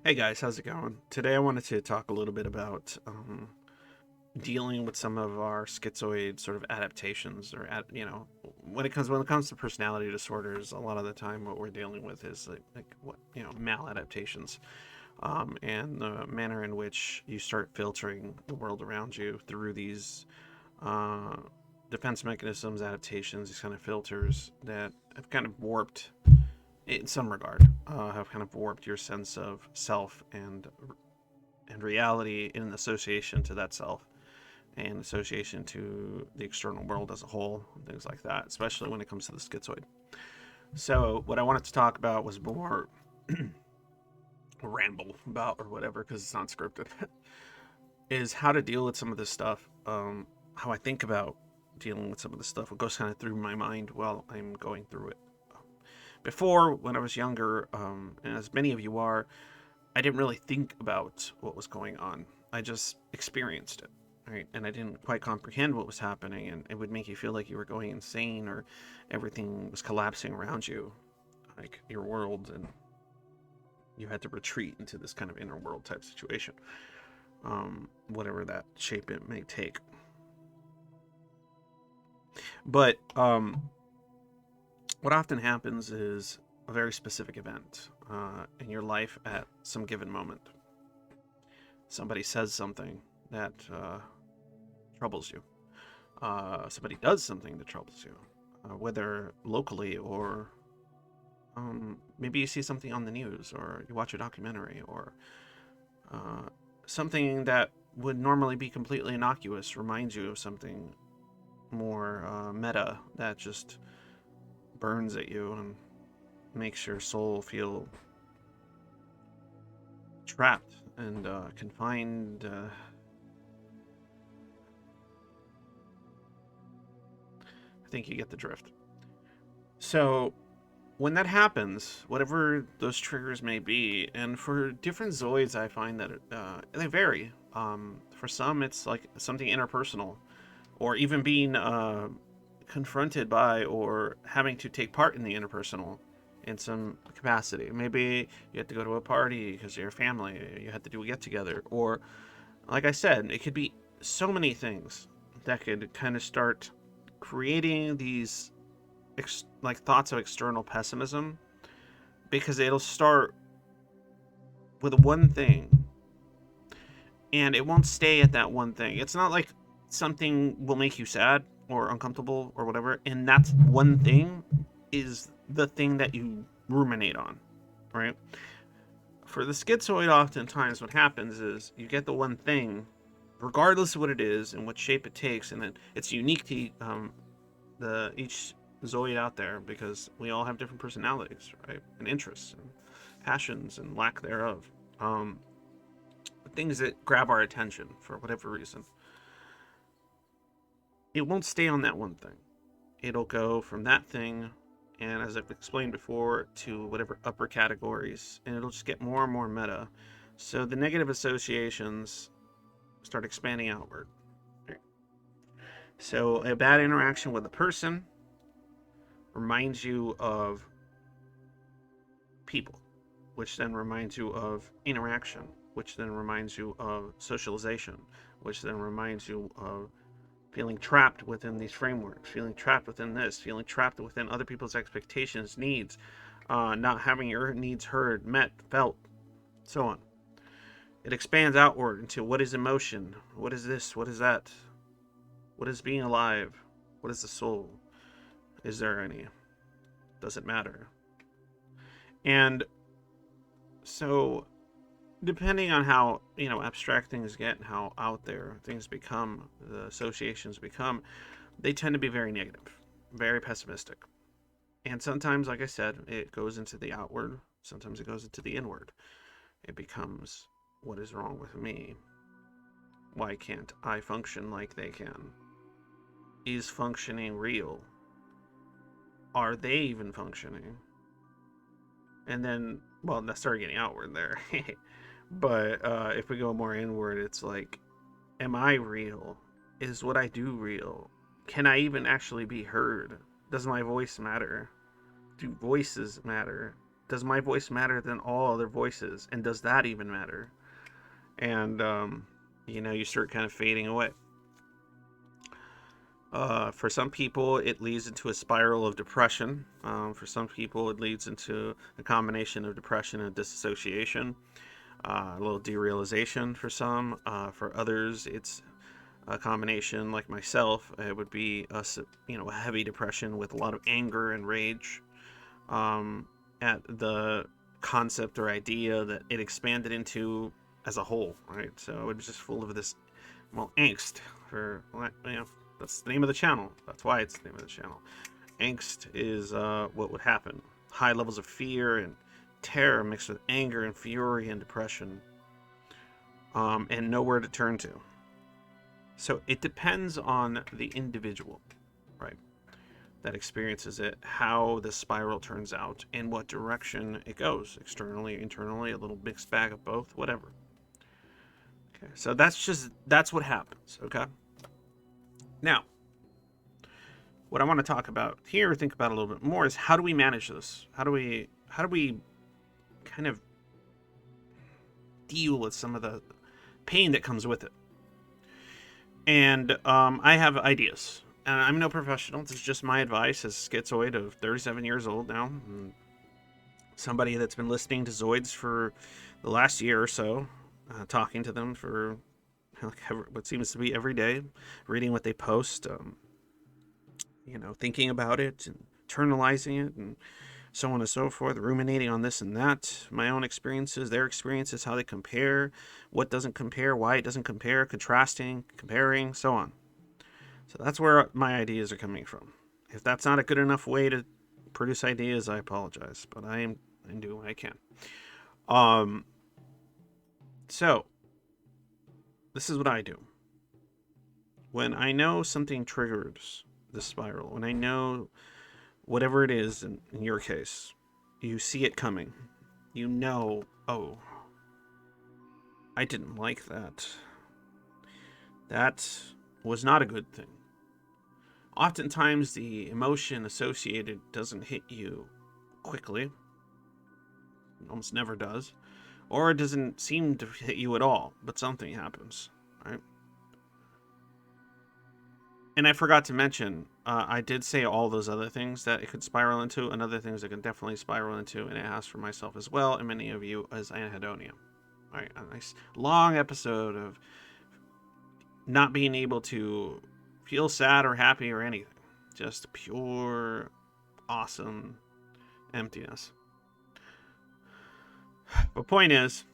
Hey guys, how's it going? Today I wanted to talk a little bit about dealing with some of our schizoid sort of adaptations, or when it comes to personality disorders. A lot of the time, what we're dealing with is like what maladaptations, and the manner in which you start filtering the world around you through these uh, defense mechanisms, adaptations, these kind of filters that have kind of warped, in some regard, have kind of warped your sense of self and reality in association to that self and association to the external world as a whole, and things like that, especially when it comes to the schizoid. So, what I wanted to talk about was more ramble about or whatever, because it's not scripted, is how to deal with some of this stuff, how I think about dealing with some of this stuff, what goes kind of through my mind while I'm going through it. Before, when I was younger, and as many of you are, I didn't really think about what was going on. I just experienced it, right? And I didn't quite comprehend what was happening, and it would make you feel like you were going insane or everything was collapsing around you, like your world, and you had to retreat into this kind of inner world type situation, whatever that shape it may take. But what often happens is a very specific event in your life at some given moment. Somebody says something that troubles you. Somebody does something that troubles you, whether locally or maybe you see something on the news or you watch a documentary or uh, something that would normally be completely innocuous reminds you of something more meta that just burns at you and makes your soul feel trapped and confined. I think you get the drift. So when that happens, whatever those triggers may be, and for different Zoids, I find that they vary. For some, it's like something interpersonal, or even being confronted by or having to take part in the interpersonal in some capacity. Maybe you have to go to a party because of your family, you have to do a get together, or like I said, it could be so many things that could kind of start creating these like thoughts of external pessimism, because it'll start with one thing and it won't stay at that one thing. It's not like something will make you sad or uncomfortable or whatever, and that's one thing is the thing that you ruminate on, right? For the schizoid, oftentimes what happens is you get the one thing, regardless of what it is and what shape it takes, and then it's unique to the each Zoid out there, because we all have different personalities, right, and interests and passions and lack thereof. Um, Things that grab our attention for whatever reason. It won't stay on that one thing. It'll go from that thing, and as I've explained before, to whatever upper categories, and it'll just get more and more meta. So the negative associations start expanding outward. So a bad interaction with a person reminds you of people, which then reminds you of interaction, which then reminds you of socialization, which then reminds you of feeling trapped within these frameworks, feeling trapped within this, feeling trapped within other people's expectations, needs, not having your needs heard, met, felt, so on. It expands outward into what is emotion, what is this, what is that, what is being alive, what is the soul, is there any, does it matter? And so, depending on how abstract things get and how out there things become, the associations become, they tend to be very negative, very pessimistic. And sometimes, like I said, it goes into the outward, sometimes it goes into the inward. It becomes, what is wrong with me? Why can't I function like they can? Is functioning real? Are they even functioning? And then, well, that started getting outward there. But if we go more inward, it's like, am I real? Is what I do real? Can I even actually be heard? Does my voice matter? Do voices matter? Does my voice matter than all other voices? And does that even matter? And, you start kind of fading away. For some people, it leads into a spiral of depression. For some people, it leads into a combination of depression and disassociation. A little derealization for some. For others, it's a combination, like myself. It would be a heavy depression with a lot of anger and rage at the concept or idea that it expanded into as a whole, right? So it was just full of this, angst. That's the name of the channel. That's why it's the name of the channel. Angst is what would happen. High levels of fear and terror mixed with anger and fury and depression, and nowhere to turn to. So it depends on the individual, right, that experiences it, how the spiral turns out, and what direction it goes, externally, internally, a little mixed bag of both, whatever. Okay, so that's what happens, okay? Now, what I want to talk about here, think about a little bit more, is how do we manage this? How do we kind of deal with some of the pain that comes with it? And I have ideas. And I'm no professional. This is just my advice as a schizoid of 37 years old now. And somebody that's been listening to Zoids for the last year or so, talking to them for what seems to be every day, reading what they post, thinking about it and internalizing it and so on and so forth, ruminating on this and that, my own experiences, their experiences, how they compare, what doesn't compare, why it doesn't compare, contrasting, comparing, so on. So that's where my ideas are coming from. If that's not a good enough way to produce ideas, I apologize, but I'm doing what I can. So this is what I do. When I know something triggers the spiral, when I know whatever it is, in your case, you see it coming. You know, oh, I didn't like that. That was not a good thing. Oftentimes, the emotion associated doesn't hit you quickly. It almost never does. Or it doesn't seem to hit you at all, but something happens, right? And I forgot to mention, I did say all those other things that it could spiral into, and other things it can definitely spiral into, and I asked for myself as well, and many of you as anhedonia. All right, a nice long episode of not being able to feel sad or happy or anything. Just pure, awesome emptiness. The point is,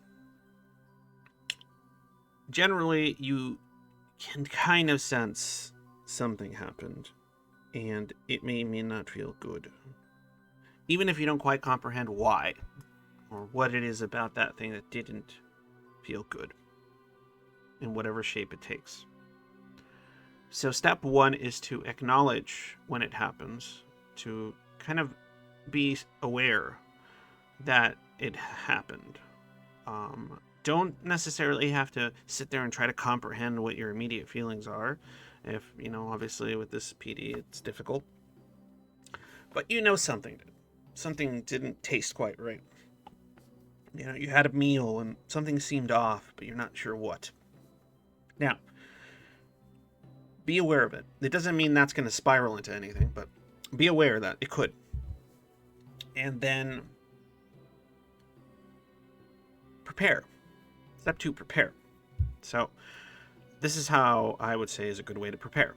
generally, you can kind of sense something happened, and it may not feel good. Even if you don't quite comprehend why, or what it is about that thing that didn't feel good, in whatever shape it takes. So step one is to acknowledge when it happens, to kind of be aware that it happened. Don't necessarily have to sit there and try to comprehend what your immediate feelings are. If, obviously with this PD, it's difficult. But something didn't taste quite right. You had a meal and something seemed off, but you're not sure what. Now, be aware of it. It doesn't mean that's going to spiral into anything, but be aware that it could. And then prepare. Step 2, prepare. So this is how I would say is a good way to prepare.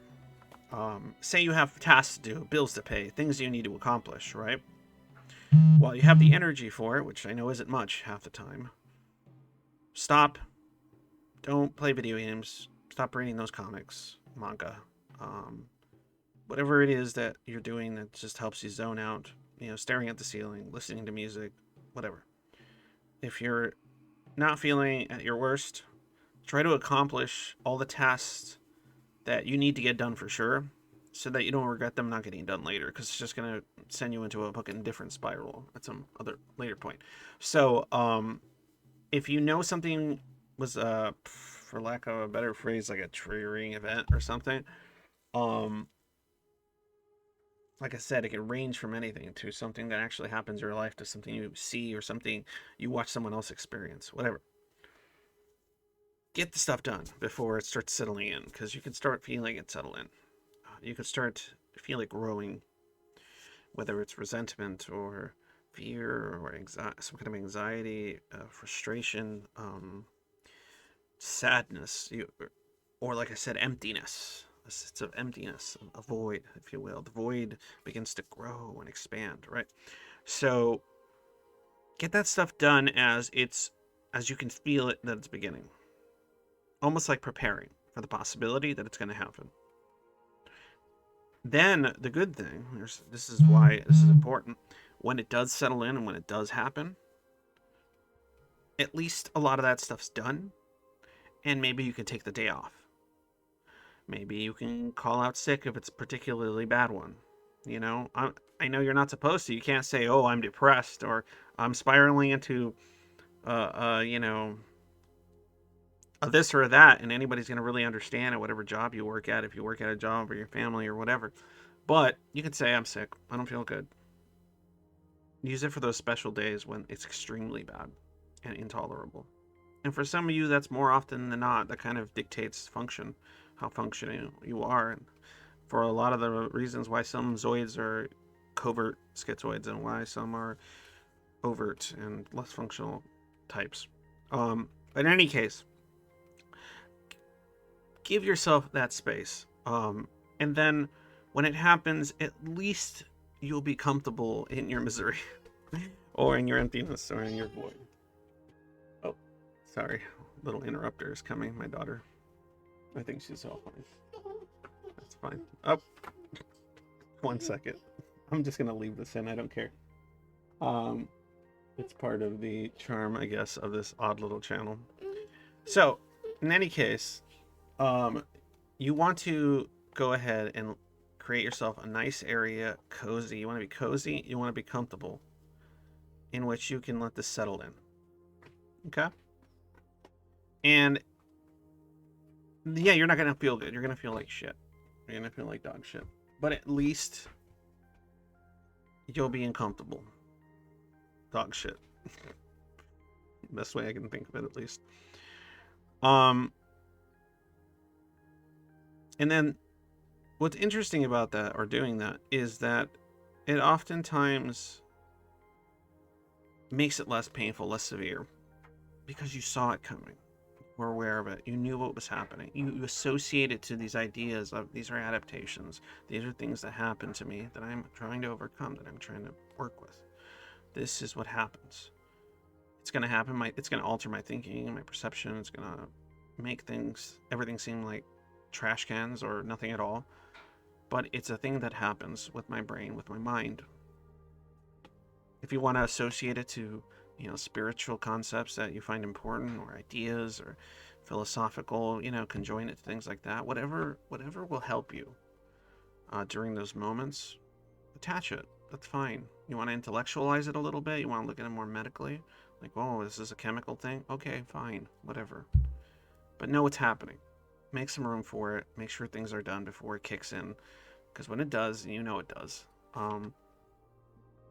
Say you have tasks to do, bills to pay, things you need to accomplish, right? While you have the energy for it, which I know isn't much half the time, stop. Don't play video games. Stop reading those comics, manga, whatever it is that you're doing that just helps you zone out, staring at the ceiling, listening to music, whatever. If you're not feeling at your worst, try to accomplish all the tasks that you need to get done for sure, so that you don't regret them not getting done later, because it's just going to send you into a fucking different spiral at some other later point. So, if you know something was, for lack of a better phrase, like a triggering event or something, like I said, it can range from anything to something that actually happens in your life to something you see or something you watch someone else experience, whatever. Get the stuff done before it starts settling in, because you can start feeling it settle in. You can start feeling it growing, whether it's resentment or fear or anxiety, some kind of anxiety, frustration, sadness, or like I said, emptiness. A sense of emptiness, a void, if you will. The void begins to grow and expand, right? So get that stuff done as you can feel it that it's beginning. Almost like preparing for the possibility that it's going to happen. Then the good thing, this is why this is important, when it does settle in and when it does happen, at least a lot of that stuff's done, and maybe you can take the day off. Maybe you can call out sick if it's a particularly bad one. You know, I know you're not supposed to. You can't say, "Oh, I'm depressed," or "I'm spiraling into, you know, a this or a that," and anybody's going to really understand at whatever job you work at, if you work at a job or your family or whatever. But you can say, "I'm sick. I don't feel good." Use it for those special days when it's extremely bad and intolerable. And for some of you, that's more often than not that kind of dictates how functioning you are. And for a lot of the reasons why some zoids are covert schizoids and why some are overt and less functional types. But in any case, give yourself that space. And then when it happens, at least you'll be comfortable in your misery or in your emptiness or in your void. Oh, sorry. Little interrupter is coming. My daughter. I think she's all fine. That's fine. Oh, 1 second. I'm just going to leave this in. I don't care. It's part of the charm, I guess, of this odd little channel. So, in any case, you want to go ahead and create yourself a nice area, cozy. You want to be cozy, you want to be comfortable, in which you can let this settle in. Okay? And yeah, you're not going to feel good. You're going to feel like shit. You're going to feel like dog shit. But at least you'll be uncomfortable. Dog shit. Best way I can think of it, at least. And then what's interesting about that, or doing that, is that it oftentimes makes it less painful, less severe, because you saw it coming. You were aware of it. You knew what was happening. You associate it to these ideas of these are adaptations. These are things that happen to me that I'm trying to overcome, that I'm trying to work with. This is what happens. It's going to happen. It's going to alter my thinking, my perception. It's going to make everything seem like trash cans or nothing at all. But it's a thing that happens with my brain, with my mind. If you want to associate it to, spiritual concepts that you find important, or ideas, or philosophical, conjoin it to things like that, whatever will help you during those moments, attach it. That's fine. You want to intellectualize it a little bit? You want to look at it more medically? Like, oh, this is a chemical thing? Okay, fine, whatever. But know what's happening. Make some room for it. Make sure things are done before it kicks in. Because when it does, and you know it does,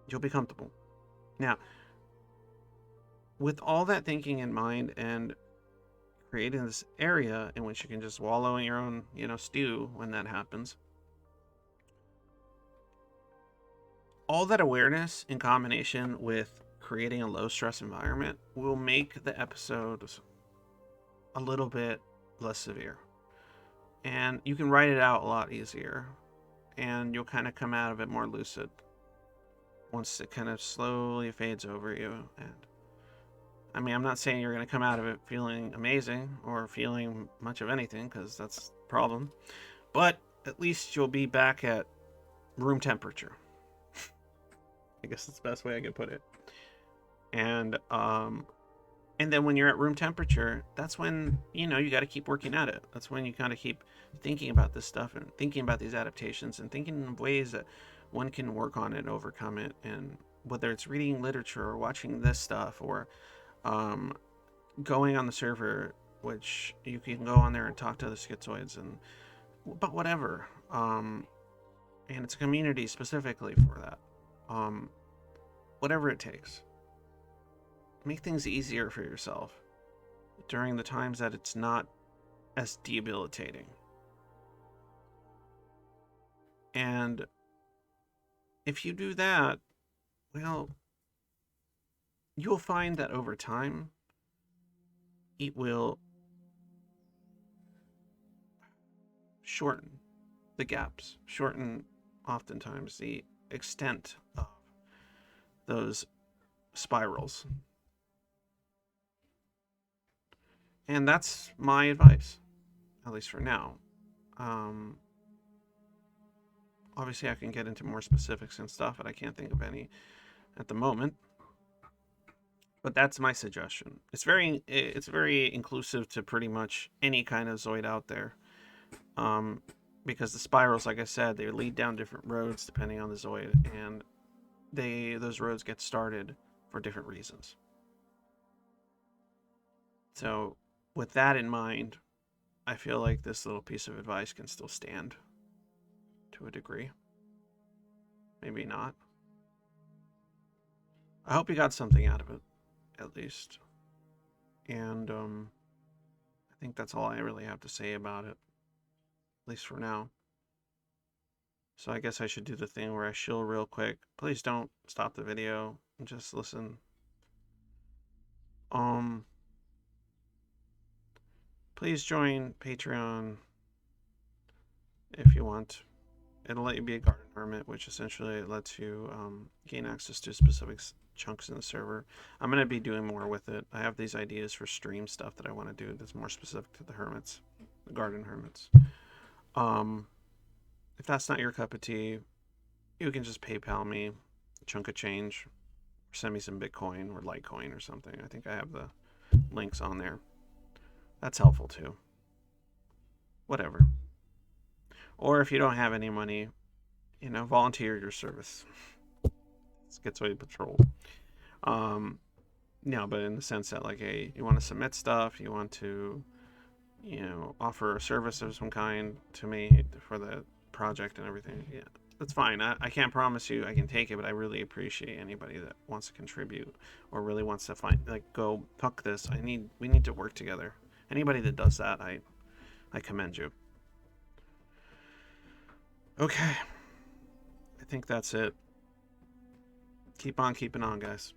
you'll be comfortable. Now, with all that thinking in mind and creating this area in which you can just wallow in your own, stew when that happens, all that awareness in combination with creating a low stress environment will make the episodes a little bit less severe. And you can write it out a lot easier. And you'll kind of come out of it more lucid once it kind of slowly fades over you. And I mean, I'm not saying you're going to come out of it feeling amazing or feeling much of anything, because that's the problem. But at least you'll be back at room temperature. I guess that's the best way I can put it. And then when you're at room temperature, that's when, you got to keep working at it. That's when you kind of keep thinking about this stuff and thinking about these adaptations and thinking of ways that one can work on it and overcome it. And whether it's reading literature or watching this stuff or going on the server, which you can go on there and talk to the schizoids, but whatever. And it's a community specifically for that. Whatever it takes. Make things easier for yourself during the times that it's not as debilitating. And if you do that, well, you'll find that over time, it will shorten the gaps, shorten oftentimes the extent of those spirals. And that's my advice, at least for now. Obviously, I can get into more specifics and stuff, but I can't think of any at the moment. But that's my suggestion. It's very inclusive to pretty much any kind of Zoid out there. Because the spirals, like I said, they lead down different roads depending on the Zoid, and those roads get started for different reasons. So with that in mind, I feel like this little piece of advice can still stand to a degree. Maybe not. I hope you got something out of it, at least. And I think that's all I really have to say about it, at least for now. So I guess I should do the thing where I shill real quick. Please don't stop the video and just listen. Please join Patreon if you want. It'll let you be a garden hermit, which essentially lets you gain access to specific chunks in the server. I'm going to be doing more with it. I have these ideas for stream stuff that I want to do that's more specific to the hermits, the garden hermits. If that's not your cup of tea, you can just PayPal me a chunk of change, or send me some Bitcoin or Litecoin or something. I think I have the links on there. That's helpful too. Whatever. Or if you don't have any money, volunteer your service. Schizoid Patrol. No, but in the sense that, like, hey, you want to submit stuff, you want to, offer a service of some kind to me for the project and everything. Yeah, that's fine. I can't promise you I can take it, but I really appreciate anybody that wants to contribute or really wants to go puck this. We need to work together. Anybody that does that, I commend you. Okay. I think that's it. Keep on keeping on, guys.